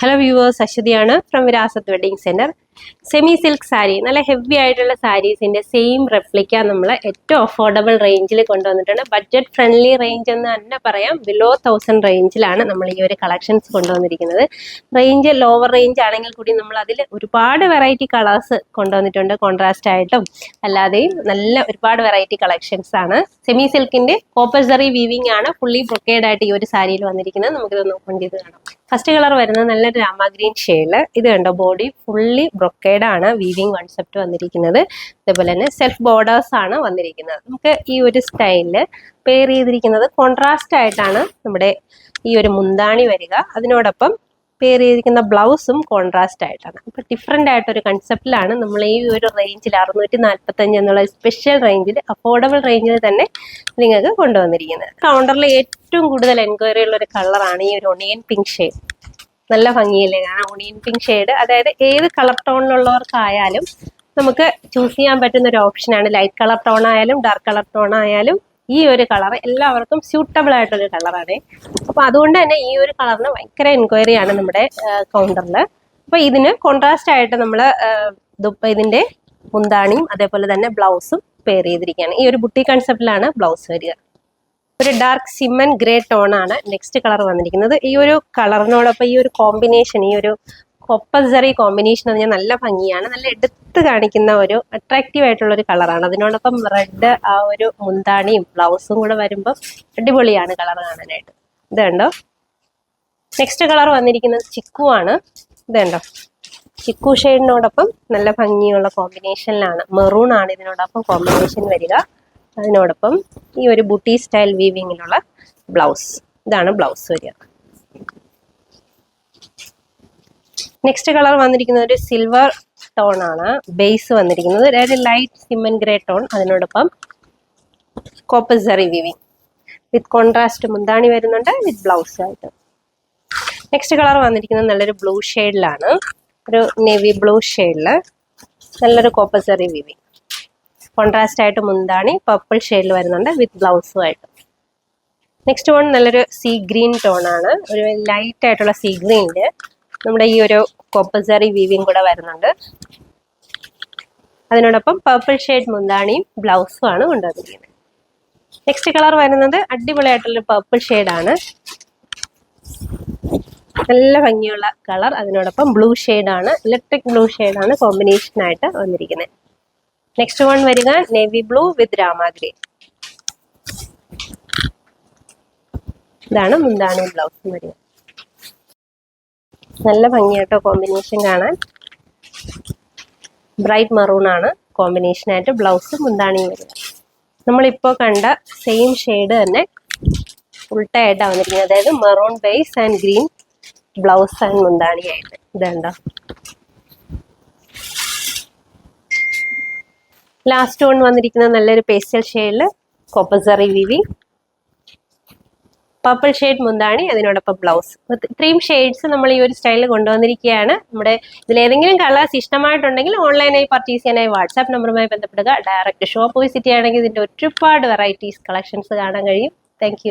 Hello viewers, അശ്വതിയാണ് from Virasat wedding centre. Semi silk sari, നല്ല heavy ആയിട്ടുള്ള സാരീസിന്റെ സെയിം റെപ്ലിക്ക നമ്മൾ ഏറ്റവും അഫോർഡബിൾ റേഞ്ചിൽ കൊണ്ടുവന്നിട്ടുണ്ട്. ബഡ്ജറ്റ് ഫ്രണ്ട്ലി റേഞ്ച് എന്ന് തന്നെ പറയാം. ബിലോ 1000 റേഞ്ചിലാണ് നമ്മൾ ഈ ഒരു കളക്ഷൻസ് കൊണ്ടുവന്നിരിക്കുന്നത്. റേഞ്ച് ലോവർ റേഞ്ച് ആണെങ്കിൽ കൂടി നമ്മൾ അതിൽ ഒരുപാട് വെറൈറ്റി കളേഴ്സ് കൊണ്ടുവന്നിട്ടുണ്ട്. കോൺട്രാസ്റ്റ് ആയിട്ടും അല്ലാതെയും നല്ല ഒരുപാട് വെറൈറ്റി കളക്ഷൻസ് ആണ്. സെമി സിൽക്കിന്റെ കോപ്പർ സറി വീവിംഗ് ആണ് ഫുള്ളി ബ്രൊക്കേഡ് ആയിട്ട് ഈ ഒരു സാരിയിൽ വന്നിരിക്കുന്നത്. നമുക്കിത് നോക്കാൻ ചെയ്ത് കാണാം. ഫസ്റ്റ് കളർ വരുന്നത് നല്ലൊരു രാമ ഗ്രീൻ ഷെയ്ഡ്. ഇത് കണ്ടോ, ബോഡി ഫുള്ളി ബ്രൊക്കേഡ് ആണ് വീവിംഗ് കോൺസെപ്റ്റ് വന്നിരിക്കുന്നത്. അതേപോലെ തന്നെ സെൽഫ് ബോർഡേഴ്സ് ആണ് വന്നിരിക്കുന്നത്. നമുക്ക് ഈ ഒരു സ്റ്റൈലില് പെയർ ചെയ്തിരിക്കുന്നത് കോൺട്രാസ്റ്റ് ആയിട്ടാണ് നമ്മുടെ ഈ ഒരു മുന്താണി വരിക. അതിനോടൊപ്പം പെയർ ചെയ്തിരിക്കുന്ന ബ്ലൗസും കോൺട്രാസ്റ്റ് ആയിട്ടാണ്. അപ്പൊ ഡിഫറെന്റ് ആയിട്ടൊരു കൺസെപ്റ്റിലാണ് നമ്മൾ ഈ ഒരു റേഞ്ചിൽ 645 എന്നുള്ള സ്പെഷ്യൽ റേഞ്ചിൽ, അഫോർഡബിൾ റേഞ്ചിൽ തന്നെ നിങ്ങൾക്ക് കൊണ്ടുവന്നിരിക്കുന്നത്. കൗണ്ടറിൽ ഏറ്റവും കൂടുതൽ എൻക്വയറി ഉള്ള ഒരു കളറാണ് ഈ ഒരു ഒണിയൻ പിങ്ക് ഷെയ്ഡ്. നല്ല ഭംഗിയില്ലേ കാണാൻ ഒണിയൻ പിങ്ക് ഷെയ്ഡ്. അതായത് ഏത് കളർ ടോണിലുള്ളവർക്കായാലും നമുക്ക് ചൂസ് ചെയ്യാൻ പറ്റുന്ന ഒരു ഓപ്ഷനാണ്. ലൈറ്റ് കളർ ടോൺ ആയാലും ഡാർക്ക് കളർ ടോൺ ആയാലും ഈ ഒരു കളർ എല്ലാവർക്കും സ്യൂട്ടബിൾ ആയിട്ടൊരു കളറാണ്. അപ്പൊ അതുകൊണ്ട് തന്നെ ഈ ഒരു കളറിന് ഭയങ്കര എൻക്വയറി ആണ് നമ്മുടെ കൗണ്ടറിൽ. അപ്പൊ ഇതിന് കോൺട്രാസ്റ്റ് ആയിട്ട് നമ്മൾ ഇതിന്റെ മുന്താണിയും അതേപോലെ തന്നെ ബ്ലൗസും പെയർ ചെയ്തിരിക്കുകയാണ്. ഈ ഒരു ബുട്ടി കൺസെപ്റ്റിലാണ് ബ്ലൗസ് വരിക. ഒരു ഡാർക്ക് സിമൻ ഗ്രേ ടോൺ ആണ് നെക്സ്റ്റ് കളർ വന്നിരിക്കുന്നത്. ഈ ഒരു കളറിനോടൊപ്പം ഈ ഒരു കോമ്പിനേഷൻ, ഈ ഒരു കോപ്പർ സറി കോമ്പിനേഷൻ എന്ന് പറഞ്ഞാൽ നല്ല ഭംഗിയാണ്. നല്ല എടുത്ത് കാണിക്കുന്ന ഒരു അട്രാക്റ്റീവ് ആയിട്ടുള്ള ഒരു കളറാണ്. അതിനോടൊപ്പം റെഡ് ആ ഒരു മുന്താണിയും ബ്ലൗസും കൂടെ വരുമ്പോൾ അടിപൊളിയാണ് കളർ കാണാനായിട്ട്. ഇത് കണ്ടോ, നെക്സ്റ്റ് കളർ വന്നിരിക്കുന്നത് ചിക്കു ആണ്. ഇത് കണ്ടോ, ചിക്കു ഷെയ്ഡിനോടൊപ്പം നല്ല ഭംഗിയുള്ള കോമ്പിനേഷനിലാണ്. മെറൂൺ ആണ് ഇതിനോടൊപ്പം കോമ്പിനേഷൻ വരിക. അതിനോടൊപ്പം ഈ ഒരു ബുട്ടി സ്റ്റൈൽ വീവിങ്ങിലുള്ള ബ്ലൗസ്. ഇതാണ് ബ്ലൗസ് വരിക. നെക്സ്റ്റ് കളർ വന്നിരിക്കുന്നത് ഒരു സിൽവർ ടോൺ ആണ്. ബേസ് വന്നിരിക്കുന്നത് ഒരു ലൈറ്റ് സിമൻ ഗ്രേ ടോൺ. അതിനോടൊപ്പം കോപ്പർ സറി വീവിങ് വിത്ത് കോൺട്രാസ്റ്റ് മുന്താണി വരുന്നുണ്ട് വിത്ത് ബ്ലൗസ് ആയിട്ട്. നെക്സ്റ്റ് കളർ വന്നിരിക്കുന്നത് നല്ലൊരു ബ്ലൂ ഷെയ്ഡിലാണ്. ഒരു നേവി ബ്ലൂ ഷെയ്ഡില് നല്ലൊരു കോപ്പർ സറി വീവിങ്. കോൺട്രാസ്റ്റ് ആയിട്ട് മുന്താണി പർപ്പിൾ ഷെയ്ഡിൽ വരുന്നുണ്ട് വിത്ത് ബ്ലൗസും ആയിട്ട്. നെക്സ്റ്റ് വൺ നല്ലൊരു സീ ഗ്രീൻ ടോൺ ആണ്. ഒരു ലൈറ്റ് ആയിട്ടുള്ള സീ ഗ്രീനില് നമ്മുടെ ഈ ഒരു കോപ്പർ സറി വീവിങ് കൂടെ വരുന്നുണ്ട്. അതിനോടൊപ്പം പർപ്പിൾ ഷെയ്ഡ് മുന്താണിയും ബ്ലൗസും ആണ് കൊണ്ടുവന്നിരിക്കുന്നത്. നെക്സ്റ്റ് കളർ വരുന്നത് അടിപൊളിയായിട്ടുള്ള പർപ്പിൾ ഷെയ്ഡാണ്. നല്ല ഭംഗിയുള്ള കളർ. അതിനോടൊപ്പം ബ്ലൂ ഷെയ്ഡാണ്, ഇലക്ട്രിക് ബ്ലൂ ഷെയ്ഡാണ് കോമ്പിനേഷൻ ആയിട്ട് വന്നിരിക്കുന്നത്. നെക്സ്റ്റ് വൺ വരിക നേവി ബ്ലൂ വിത്ത് രാമ ഗ്രീൻ. ഇതാണ് മുന്താണി ബ്ലൗസും വരിക. നല്ല ഭംഗിയായിട്ടോ കോമ്പിനേഷൻ കാണാൻ. ബ്രൈറ്റ് മറൂൺ ആണ് കോമ്പിനേഷൻ ആയിട്ട് ബ്ലൗസും മുന്താണിയും വരിക. നമ്മളിപ്പോൾ കണ്ട സെയിം ഷെയ്ഡ് തന്നെ ഉൾട്ടയായിട്ടാണ് വന്നിരിക്കുന്നത്. അതായത് maroon base and green blouse and മുന്താണിയായിട്ട്. ഇതുണ്ടോ, ലാസ്റ്റ് വൺ വന്നിരിക്കുന്നത് നല്ലൊരു പേസ്റ്റൽ ഷെയ്ഡിൽ copper zari weaving, purple shade മുന്താണി, അതിനോടൊപ്പം ബ്ലൗസ്. ഇത്രയും ഷെയ്ഡ്സ് നമ്മൾ ഈ ഒരു സ്റ്റൈലിൽ കൊണ്ടുവന്നിരിക്കുകയാണ്. നമ്മുടെ ഇതിലേതെങ്കിലും കളേഴ്സ് ഇഷ്ടമായിട്ടുണ്ടെങ്കിൽ ഓൺലൈനായി പർച്ചേസ് ചെയ്യാനായി വാട്സാപ്പ് നമ്പറുമായി ബന്ധപ്പെടുക. ഡയറക്റ്റ് ഷോപ്പ് വിസിറ്റ് ചെയ്യുകയാണെങ്കിൽ ഇതിൻ്റെ ഒരുപാട് വെറൈറ്റീസ് കളക്ഷൻസ് കാണാൻ കഴിയും. താങ്ക്